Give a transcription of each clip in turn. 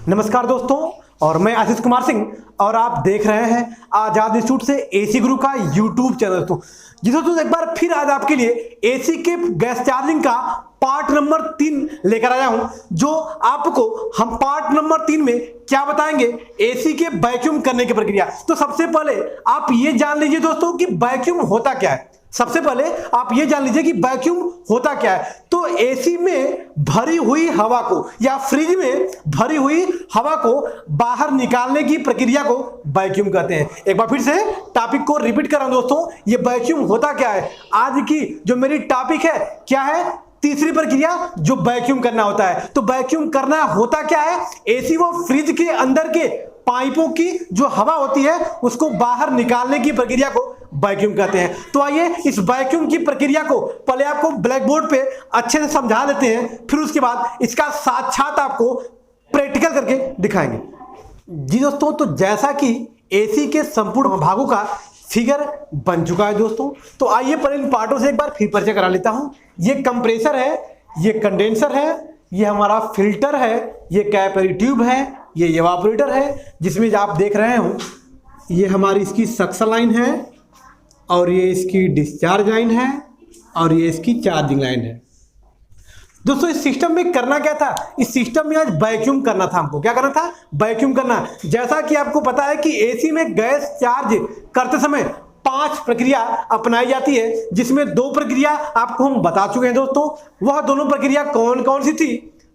नमस्कार दोस्तों, और मैं आशीष कुमार सिंह और आप देख रहे हैं आजाद इंस्टीट्यूट से एसी गुरु का यूट्यूब चैनल। जी दोस्तों, एक बार फिर आज आपके लिए एसी के गैस चार्जिंग का पार्ट नंबर 3 लेकर आया हूं, जो आपको हम पार्ट नंबर 3 में क्या बताएंगे, एसी के वैक्यूम करने की प्रक्रिया। तो सबसे पहले आप ये जान लीजिए दोस्तों कि वैक्यूम होता क्या है। सबसे पहले आप ये जान लीजिए कि वैक्यूम होता क्या है। तो एसी में भरी हुई हवा को या फ्रिज में भरी हुई हवा को बाहर निकालने की प्रक्रिया को वैक्यूम कहते हैं। एक बार फिर से टॉपिक को रिपीट कर रहा हूं दोस्तों, ये वैक्यूम होता क्या है। आज की जो मेरी टॉपिक है क्या है, तीसरी प्रक्रिया जो वैक्यूम करना होता है। तो वैक्यूम करना होता क्या है, एसी वो फ्रिज के अंदर के पाइपों की जो हवा होती है उसको बाहर निकालने की प्रक्रिया को वैक्यूम कहते हैं। तो आइए इस वैक्यूम की प्रक्रिया को पहले आपको ब्लैक बोर्ड पे अच्छे से समझा लेते हैं, फिर उसके बाद इसका साक्षात आपको प्रैक्टिकल करके दिखाएंगे। जी दोस्तों, तो जैसा कि एसी के संपूर्ण भागों का फिगर बन चुका है दोस्तों, तो आइए पहले इन पार्टों से एक बार फिर परिचय करा लेता हूं। ये कंप्रेसर है, ये कंडेंसर है, ये हमारा फिल्टर है, ये कैपिलरी ट्यूब है, ये इवापोरेटर है जिसमें आप देख रहे हो, ये हमारी इसकी सक्शन लाइन है, और ये इसकी डिस्चार्ज लाइन है, और ये इसकी चार्जिंग लाइन है। दोस्तों, इस सिस्टम में करना क्या था, इस सिस्टम में आज वैक्यूम करना था। हमको क्या करना था, वैक्यूम करना। जैसा कि आपको पता है कि एसी में गैस चार्ज करते समय 5 प्रक्रिया अपनाई जाती है, जिसमें 2 प्रक्रिया आपको हम बता चुके हैं दोस्तों। वह दोनों प्रक्रिया कौन कौन सी थी।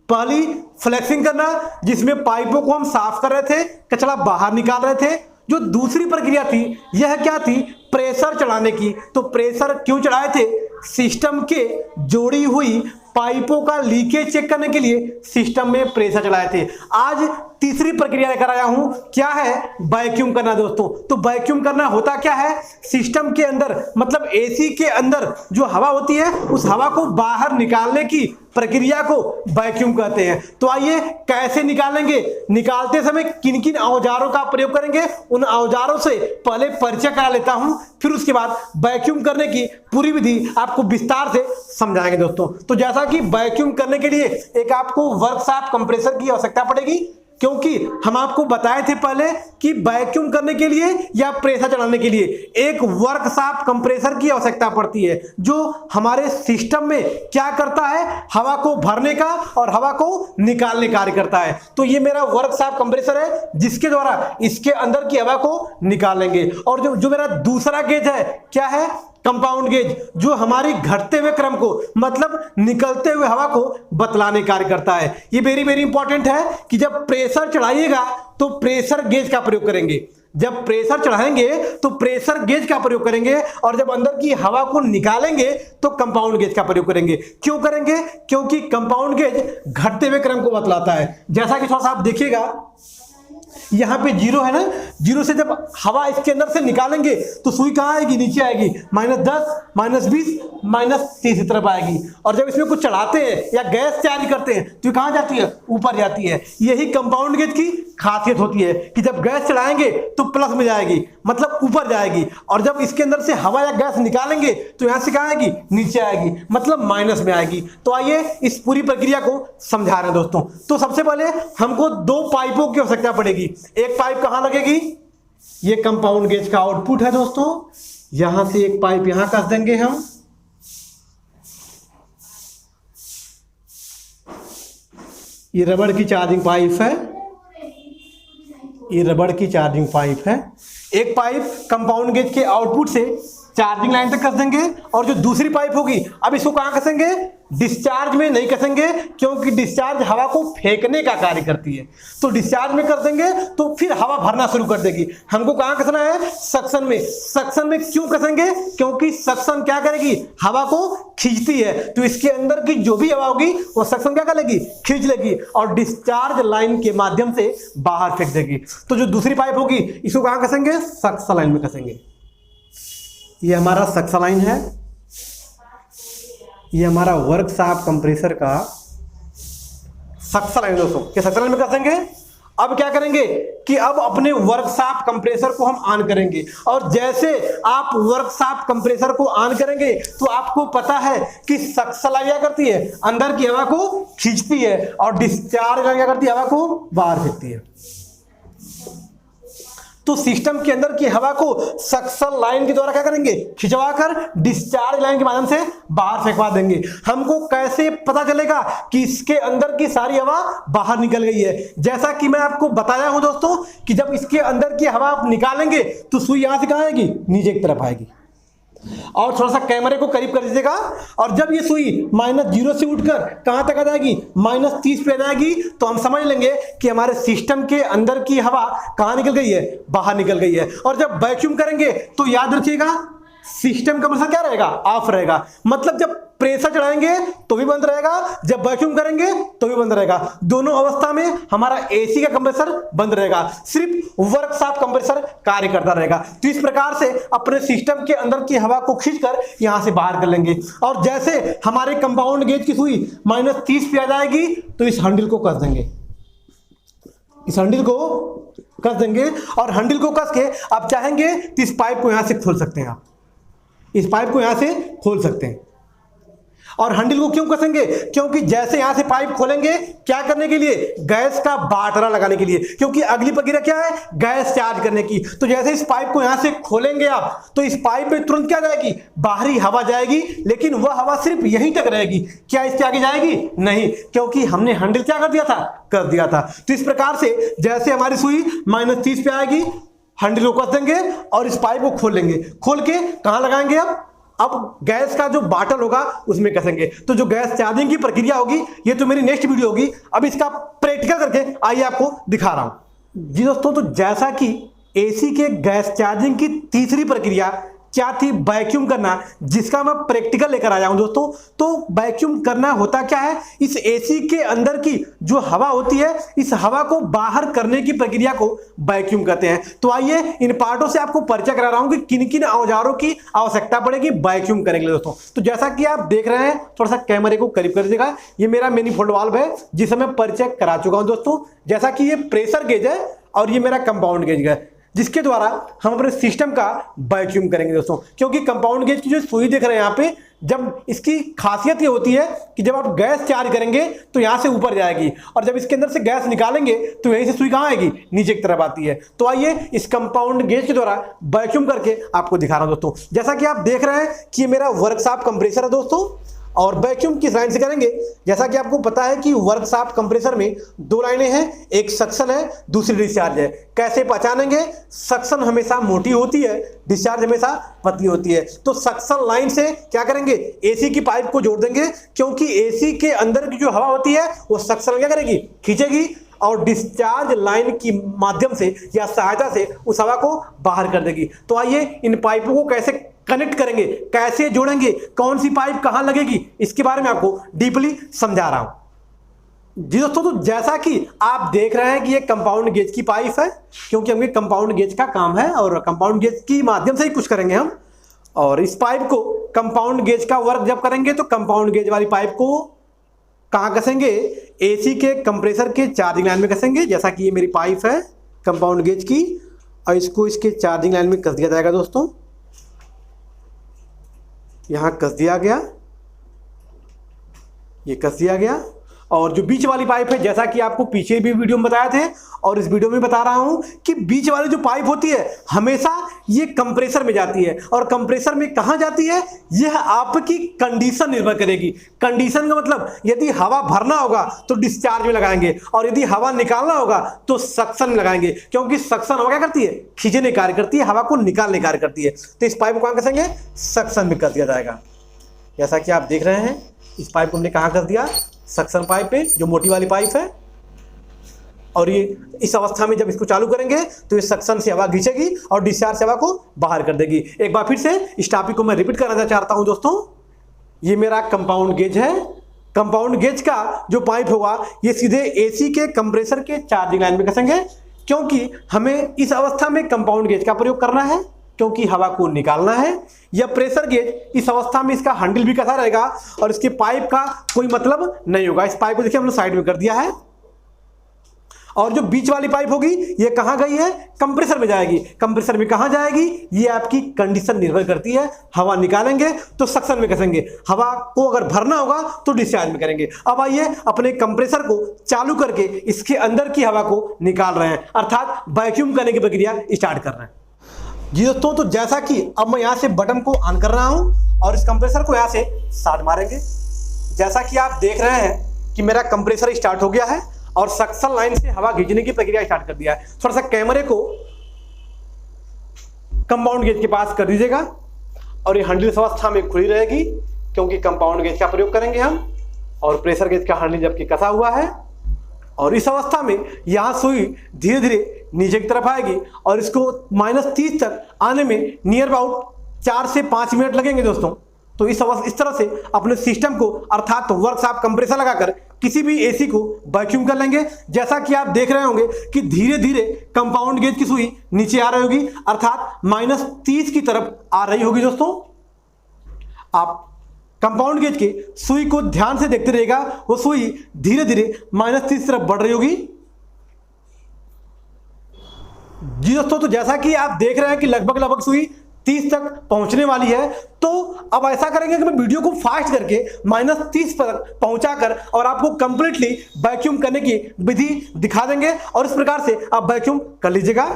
पहली फ्लेक्सिंग करना, जिसमें पाइपों को हम साफ कर रहे थे, कचरा बाहर निकाल रहे थे। जो दूसरी प्रक्रिया थी यह क्या थी, प्रेशर चढ़ाने की। तो प्रेशर क्यों चढ़ाए थे, सिस्टम के जोड़ी हुई पाइपों का लीकेज चेक करने के लिए सिस्टम में प्रेशर चढ़ाए थे। आज तीसरी प्रक्रिया लेकर आया हूं, क्या है, वैक्यूम करना दोस्तों। तो वैक्यूम करना होता क्या है, सिस्टम के अंदर मतलब एसी के अंदर जो हवा होती है उस हवा को बाहर निकालने की प्रक्रिया को वैक्यूम कहते हैं। तो आइए कैसे निकालेंगे, निकालते समय किन किन औजारों का प्रयोग करेंगे, उन औजारों से पहले परिचय करा लेता हूं, फिर उसके बाद वैक्यूम करने की पूरी विधि आपको विस्तार से समझाएंगे दोस्तों। तो जैसा कि वैक्यूम करने के लिए एक आपको वर्कशॉप कंप्रेसर की आवश्यकता पड़ेगी, क्योंकि हम आपको बताए थे पहले कि वैक्यूम करने के लिए या प्रेशर चढ़ाने के लिए एक वर्कशॉप कंप्रेसर की आवश्यकता पड़ती है, जो हमारे सिस्टम में क्या करता है, हवा को भरने का और हवा को निकालने का कार्य करता है। तो ये मेरा वर्कशॉप कंप्रेसर है, जिसके द्वारा इसके अंदर की हवा को निकालेंगे। और जो मेरा दूसरा गेज है क्या है, कंपाउंड गेज, जो हमारी घटते हुए क्रम को मतलब निकलते हुए हवा को बतलाने कार्य करता है। ये वेरी वेरी इंपॉर्टेंट है कि जब प्रेशर चढ़ाइएगा तो प्रेशर गेज का प्रयोग करेंगे, जब प्रेशर चढ़ाएंगे तो प्रेशर गेज का प्रयोग करेंगे, और जब अंदर की हवा को निकालेंगे तो कंपाउंड गेज का प्रयोग करेंगे। क्यों करेंगे, क्योंकि कंपाउंड गेज घटते हुए क्रम को बतलाता है। जैसा कि थोड़ा सा आप देखिएगा, यहां पे 0 है ना, 0 से जब हवा इसके अंदर से निकालेंगे तो सुई कहां आएगी, नीचे आएगी, -10, -20, -30 की तरफ आएगी। और जब इसमें कुछ चढ़ाते हैं या गैस चार्ज करते हैं तो कहां जाती है, ऊपर जाती है। यही कंपाउंड गेज की खासियत होती है कि जब गैस चढ़ाएंगे तो प्लस में जाएगी, मतलब ऊपर जाएगी, और जब इसके अंदर से हवा या गैस निकालेंगे तो यहां से कहां आएगी, नीचे आएगी, मतलब माइनस में आएगी। तो आइए इस पूरी प्रक्रिया को समझा रहे हैं दोस्तों। तो सबसे पहले हमको 2 पाइपों की आवश्यकता पड़ेगी। एक पाइप कहां लगेगी, ये कंपाउंड गेज का आउटपुट है दोस्तों, यहां से एक पाइप यहां कस देंगे हम, ये रबड़ की चार्जिंग पाइप है, ये रबड़ की चार्जिंग पाइप है। एक पाइप कंपाउंड गेज के आउटपुट से चार्जिंग लाइन तक कस देंगे, और जो दूसरी पाइप होगी अब इसको कहां कसेंगे, डिस्चार्ज में नहीं कसेंगे, क्योंकि डिस्चार्ज हवा को फेंकने का कार्य करती है। तो डिस्चार्ज में कर देंगे तो फिर हवा भरना शुरू कर देगी। हमको कहां कसना है, सक्शन में। सक्शन में क्यों कसेंगे, क्योंकि सक्शन क्या करेगी, हवा को खींचती है। तो इसके अंदर की जो भी हवा होगी वो सक्शन क्या करेगी, खींच लेगी, और डिस्चार्ज लाइन के माध्यम से बाहर फेंक देगी। तो जो दूसरी पाइप होगी इसको कहां कसेंगे, सक्शन लाइन में कसेंगे। ये हमारा सक्शन लाइन है, ये हमारा वर्कशॉप कंप्रेसर का सक्शन लाइन दोस्तों, ये सक्शन लाइन में कसेंगे। अब क्या करेंगे कि अब अपने वर्कशॉप कंप्रेसर को हम ऑन करेंगे, और जैसे आप वर्कशॉप कंप्रेसर को ऑन करेंगे तो आपको पता है कि सक्शन लाइन क्या करती है, अंदर की हवा को खींचती है, और डिस्चार्ज लाइन क्या करती है, हवा को बाहर फेंकती है। तो सिस्टम के अंदर की हवा को सक्शन लाइन के द्वारा क्या करेंगे, खिंचवाकर डिस्चार्ज लाइन के माध्यम से बाहर फेंकवा देंगे। हमको कैसे पता चलेगा कि इसके अंदर की सारी हवा बाहर निकल गई है? जैसा कि मैं आपको बताया हूं दोस्तों कि जब इसके अंदर की हवा आप निकालेंगे तो सुई यहां से कहां आएगी, नीचे की तरफ आएगी। और थोड़ा सा कैमरे को करीब कर दीजिएगा, और जब ये सुई -0 से उठकर कहां तक आ जाएगी, -30 पे आ जाएगी, तो हम समझ लेंगे कि हमारे सिस्टम के अंदर की हवा कहां निकल गई है, बाहर निकल गई है। और जब वैक्यूम करेंगे तो याद रखिएगा सिस्टम का प्रेशर क्या रहेगा, ऑफ रहेगा। मतलब जब प्रेशर चढ़ाएंगे तो भी बंद रहेगा, जब वैक्यूम करेंगे तो भी बंद रहेगा। दोनों अवस्था में हमारा एसी का कंप्रेसर बंद रहेगा, सिर्फ वर्कशॉप कंप्रेसर कार्य करता रहेगा। तो इस प्रकार से अपने सिस्टम के अंदर की हवा को खींचकर यहां से बाहर कर लेंगे। और जैसे हमारे कंपाउंड गेज की सुई -30 पे आ जाएगी तो इस हैंडल को कस देंगे, इस हैंडल को कस देंगे, और हैंडल को कस के आप चाहेंगे तो इस पाइप को यहां से खोल सकते हैं, आप इस पाइप को यहां से खोल सकते हैं। और हैंडल को क्यों कसेंगे, क्योंकि जैसे यहां से पाइप खोलेंगे क्या करने के लिए, गैस का बाटरा लगाने के लिए, क्योंकि अगली प्रक्रिया क्या है, गैस चार्ज करने की। तो जैसे इस पाइप को यहां से खोलेंगे आप तो इस पाइप में तुरंत क्या जाएगी, बाहरी हवा जाएगी, लेकिन वह हवा सिर्फ यहीं तक रहेगी। क्या इसके आगे जाएगी, नहीं, क्योंकि हमने हैंडल क्या कर दिया था, कर दिया था। तो इस प्रकार से जैसे हमारी सुई -30 पे आएगी, हैंडल को कस देंगे और इस पाइप को खोल लेंगे। खोल के कहां लगाएंगे, अब गैस का जो बाटल होगा उसमें कसेंगे। तो जो गैस चार्जिंग की प्रक्रिया होगी ये तो मेरी नेक्स्ट वीडियो होगी, अब इसका प्रैक्टिकल करके आइए आपको दिखा रहा हूं। जी दोस्तों, तो जैसा कि एसी के गैस चार्जिंग की तीसरी प्रक्रिया क्या थी, वैक्यूम करना, जिसका मैं प्रैक्टिकल लेकर आया हूं दोस्तों। तो वैक्यूम करना होता क्या है, इस एसी के अंदर की जो हवा होती है इस हवा को बाहर करने की प्रक्रिया को वैक्यूम कहते हैं। तो आइए इन पार्टों से आपको परिचय करा रहा हूं कि किन किन औजारों की आवश्यकता पड़ेगी वैक्यूम करने के लिए दोस्तों। तो जैसा कि आप देख रहे हैं, थोड़ा सा कैमरे को करीब कर दीजिएगा, ये मेरा मैनिफोल्ड वाल्व है जिसे मैं परिचय करा चुका हूं दोस्तों। जैसा कि ये प्रेशर गेज है और ये मेरा कंपाउंड गेज है, जिसके द्वारा हम अपने सिस्टम का वैक्यूम करेंगे दोस्तों। क्योंकि कंपाउंड गेज की जो सुई देख रहे हैं यहाँ पे, जब इसकी खासियत ये होती है कि जब आप गैस चार्ज करेंगे तो यहाँ से ऊपर जाएगी, और जब इसके अंदर से गैस निकालेंगे तो यहीं से सुई कहाँ आएगी, नीचे की तरफ आती है। तो आइए इस कंपाउंड गेज के द्वारा वैक्यूम करके आपको दिखा रहा हूँ दोस्तों। जैसा कि आप देख रहे हैं कि ये मेरा वर्कशॉप कंप्रेसर है दोस्तों, और वैक्यूम किस लाइन से करेंगे, जैसा कि आपको पता है कि वर्कशॉप कंप्रेसर में 2 लाइनें हैं, एक सक्शन है, दूसरी डिस्चार्ज है। कैसे पहचानेंगे, सक्शन हमेशा मोटी होती है, डिस्चार्ज हमेशा पतली होती है। तो सक्शन लाइन से क्या करेंगे, एसी की पाइप को जोड़ देंगे, क्योंकि एसी के अंदर की जो हवा होती है वो सक्शन क्या करेगी, खींचेगी, और डिस्चार्ज लाइन की माध्यम से या सहायता से उस हवा को बाहर कर देगी। तो आइए इन पाइपों को कैसे कनेक्ट करेंगे, कैसे जोड़ेंगे, कौन सी पाइप कहां लगेगी, इसके बारे में आपको डीपली समझा रहा हूं। जी दोस्तों, तो जैसा कि आप देख रहे हैं कि ये कंपाउंड गेज की पाइप है, क्योंकि हमें कंपाउंड गेज का काम है और कंपाउंड गेज की माध्यम से ही कुछ करेंगे हम। और इस पाइप को कंपाउंड गेज का वर्क जब करेंगे तो कंपाउंड गेज वाली पाइप को कहां कसेंगे, एसी के कंप्रेसर के चार्जिंग लाइन में कसेंगे। जैसा कि ये मेरी पाइप है कंपाउंड गेज की, और इसको इसके चार्जिंग लाइन में कस दिया जाएगा दोस्तों। यहां कस दिया गया, ये कस दिया गया। और जो बीच वाली पाइप है, जैसा कि आपको पीछे भी वीडियो में बताए थे और इस वीडियो में बता रहा हूं कि बीच वाली जो पाइप होती है हमेशा ये कंप्रेसर में जाती है। और कंप्रेसर में कहां जाती है, यह आपकी कंडीशन निर्भर करेगी। कंडीशन का मतलब, यदि हवा भरना होगा तो डिस्चार्ज में लगाएंगे, और यदि हवा निकालना होगा तो सक्शन में लगाएंगे, क्योंकि सक्शन हवा क्या करती है, खींचने कार्य करती है, हवा को निकालने कार्य करती है। तो इस पाइप को कहां कसेंगे, सक्शन में कर दिया जाएगा। जैसा कि आप देख रहे हैं, इस पाइप को हमने कहां कर दिया, सक्शन पाइप पे, जो मोटी वाली पाइप है। और ये इस अवस्था में जब इसको चालू करेंगे तो ये सक्शन से हवा खींचेगी और डिस्चार्ज से हवा को बाहर कर देगी। एक बार फिर से इस टॉपिक को मैं रिपीट करना चाहता हूं दोस्तों। ये मेरा कंपाउंड गेज है, कंपाउंड गेज का जो पाइप होगा ये सीधे एसी के कंप्रेसर के चार्जिंग लाइन में कसेंगे, क्योंकि हमें इस अवस्था में कंपाउंड गेज का प्रयोग करना है, क्योंकि हवा को निकालना है। या प्रेशर गेज, इस अवस्था में इसका हैंडल भी कसा रहेगा और इसके पाइप का कोई मतलब नहीं होगा। इस पाइप को देखिए हमने साइड में कर दिया है। और जो बीच वाली पाइप होगी ये कहां गई है, कंप्रेसर में जाएगी। कंप्रेसर में कहां जाएगी, ये आपकी कंडीशन निर्भर करती है। हवा निकालेंगे तो सक्शन में कसेंगे, हवा को अगर भरना होगा तो डिस्चार्ज में करेंगे। अब आइए अपने कंप्रेसर को चालू करके इसके अंदर की हवा को निकाल रहे हैं, अर्थात वैक्यूम करने की प्रक्रिया स्टार्ट कर रहे हैं। जी दोस्तों, तो जैसा कि अब मैं यहां से बटन को ऑन कर रहा हूं और इस कंप्रेसर को यहां से स्टार्ट मारेंगे। जैसा कि आप देख रहे हैं कि मेरा कंप्रेसर स्टार्ट हो गया है और सक्शन लाइन से हवा खींचने की प्रक्रिया स्टार्ट कर दिया है। थोड़ा सा कैमरे को कंपाउंड गेज के पास कर दीजिएगा और ये हैंडल इस अवस्था में खुली रहेगी, क्योंकि कंपाउंड गेज का प्रयोग करेंगे हम और प्रेशर गेज का हैंडल जबकि कसा हुआ है। और इस अवस्था में यहां सुई धीरे धीरे नीचे की तरफ आएगी और इसको -30 तक आने में नियर अबाउट 4 से 5 मिनट लगेंगे दोस्तों। तो इस तरह से अपने सिस्टम को अर्थात वर्कशॉप कंप्रेसर लगाकर किसी भी एसी को वैक्यूम कर लेंगे। जैसा कि आप देख रहे होंगे कि धीरे धीरे कंपाउंड गेज की सुई नीचे आ रही होगी, अर्थात -30 की तरफ आ रही होगी। दोस्तों, आप कंपाउंड गेज के सुई को ध्यान से देखते रहिएगा, वो सुई धीरे धीरे -30 की तरफ बढ़ रही होगी। जी दोस्तों, तो जैसा कि आप देख रहे हैं कि लगभग सुई 30 तक पहुंचने वाली है। तो अब ऐसा करेंगे कि मैं वीडियो को फास्ट करके -30 पर पहुंचाकर और आपको कंप्लीटली वैक्यूम करने की विधि दिखा देंगे और इस प्रकार से आप वैक्यूम कर लीजिएगा।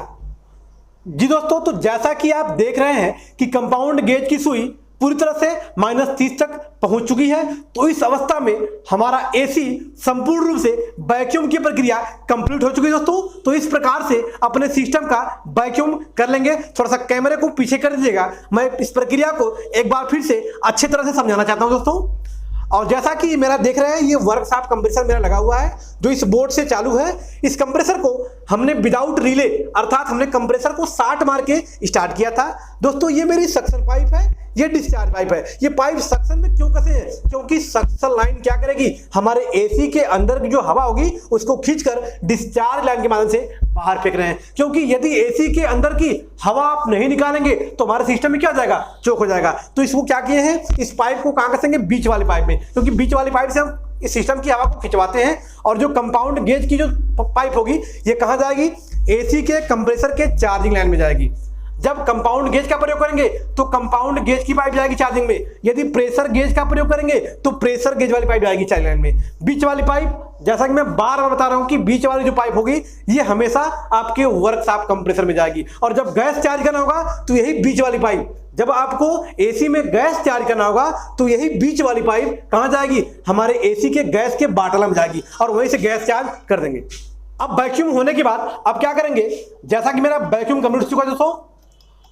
जी दोस्तों, तो जैसा कि आप देख रहे हैं कि कंपाउंड गेज की सुई पूरी तरह से -30 तक पहुंच चुकी है। तो इस अवस्था में हमारा एसी संपूर्ण रूप से वैक्यूम की प्रक्रिया कंप्लीट हो चुकी है दोस्तों। तो इस प्रकार से अपने सिस्टम का वैक्यूम कर लेंगे। थोड़ा सा कैमरे को पीछे कर दीजिएगा, मैं इस प्रक्रिया को एक बार फिर से अच्छी तरह से समझाना चाहता हूं दोस्तों। और जैसा कि मेरा देख रहे हैं, ये वर्कशॉप कंप्रेसर मेरा लगा हुआ है जो इस बोर्ड से चालू है। इस कंप्रेसर को हमने विदाउट रिले अर्थात हमने कंप्रेसर को शार्ट मार के स्टार्ट किया था। दोस्तों, ये मेरी सक्शन पाइप है, ये डिस्चार्ज पाइप है। ये पाइप सक्शन में क्यों कसे हैं, क्योंकि सक्शन लाइन क्या करेगी, हमारे एसी के अंदर की जो हवा होगी उसको खींचकर डिस्चार्ज लाइन के माध्यम से बाहर फेंक रहे हैं। क्योंकि यदि एसी के अंदर की हवा आप नहीं निकालेंगे तो हमारे सिस्टम में क्या हो जाएगा, चोक हो जाएगा। तो इसको क्या किए हैं, इस पाइप को कहां कसेंगे, बीच वाली पाइप में, क्योंकि बीच वाली पाइप से हम इस सिस्टम की हवा को खिंचवाते हैं। और जो कंपाउंड गेज की जो पाइप होगी ये कहां जाएगी, एसी के कंप्रेसर के चार्जिंग लाइन में जाएगी। जब कंपाउंड गेज का प्रयोग करेंगे तो कंपाउंड गेज की पाइप जाएगी चार्जिंग में। यदि प्रेशर गेज का प्रयोग करेंगे तो प्रेशर गेज वाली पाइप जाएगी चार्जिंग लाइन में। बीच वाली पाइप, जैसा कि मैं बार बार बता रहा हूं कि बीच वाली जो पाइप होगी ये हमेशा आपके वर्कशॉप कंप्रेसर में जाएगी। और जब गैस चार्ज करना होगा तो यही बीच वाली पाइप, जब आपको एसी में गैस चार्ज करना होगा तो यही बीच वाली पाइप कहां जाएगी, हमारे एसी के गैस के बाटला में जाएगी और वहीं से गैस चार्ज कर देंगे। अब वैक्यूम होने के बाद अब क्या करेंगे, जैसा कि मेरा वैक्यूम कंप्लीट हो चुका है दोस्तों,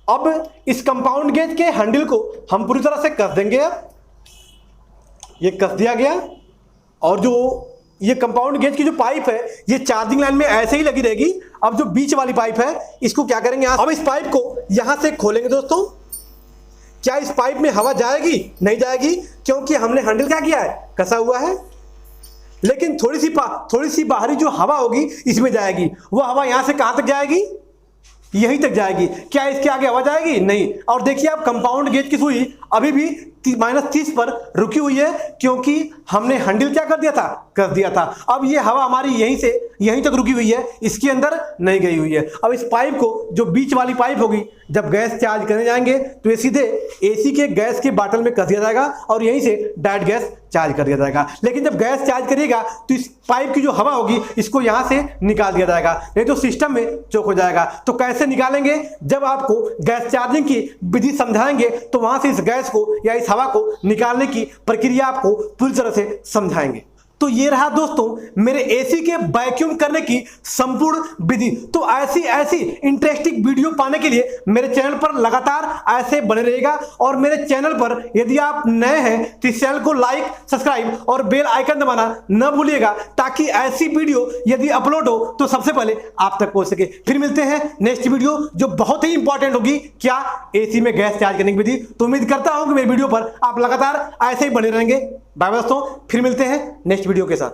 अब इस कंपाउंड गेज के हैंडल को हम पूरी तरह से कस देंगे। अब ये कस दिया गया और जो ये कंपाउंड गेज की जो पाइप है ये चार्जिंग लाइन में ऐसे ही लगी रहेगी। अब जो बीच वाली पाइप है इसको क्या करेंगे, अब इस पाइप को यहां से खोलेंगे दोस्तों। क्या इस पाइप में हवा जाएगी, नहीं जाएगी, क्योंकि हमने हैंडल क्या किया है, कसा हुआ है। लेकिन थोड़ी सी बाहरी जो हवा होगी इसमें जाएगी। वो हवा यहां से कहां तक जाएगी, यहीं तक जाएगी। क्या इसके आगे हवा जाएगी, नहीं। और देखिए आप कंपाउंड गेज की सुई अभी भी -30 पर रुकी हुई है, क्योंकि हमने हैंडल क्या कर दिया था, कर दिया था। अब ये हवा हमारी यहीं से यहीं तक रुकी हुई है, इसके अंदर नहीं गई हुई है। अब इस पाइप को, जो बीच वाली पाइप होगी, जब गैस चार्ज करने जाएंगे तो ये सीधे एसी के गैस के बाटल में कस दिया जाएगा और यहीं से डायरेक्ट गैस चार्ज कर दिया जाएगा। लेकिन जब गैस चार्ज करिएगा तो इस पाइप की जो हवा होगी इसको यहां से निकाल दिया जाएगा, नहीं तो सिस्टम में चोक हो जाएगा। तो कैसे निकालेंगे, जब आपको गैस चार्जिंग की विधि समझाएंगे तो वहां से इस गैस को या इस हवा को निकालने की प्रक्रिया आपको पूरी तरह से समझाएंगे। तो ये रहा दोस्तों मेरे एसी के वैक्यूम करने की संपूर्ण विधि। तो ऐसी इंटरेस्टिंग वीडियो पाने के लिए मेरे चैनल पर लगातार ऐसे बने रहेगा। और मेरे चैनल पर यदि आप नए हैं तो इस चैनल को लाइक, सब्सक्राइब और बेल आइकन दबाना न भूलिएगा, ताकि ऐसी वीडियो यदि अपलोड हो तो सबसे पहले आप तक पहुंच सके। फिर मिलते हैं नेक्स्ट वीडियो जो बहुत ही इंपॉर्टेंट होगी, क्या, एसी में गैस चार्ज करने की विधि। तो उम्मीद करता हूं कि मेरी वीडियो पर आप लगातार ऐसे ही बने रहेंगे। बाय बाय दोस्तों, फिर मिलते हैं नेक्स्ट वीडियो के साथ।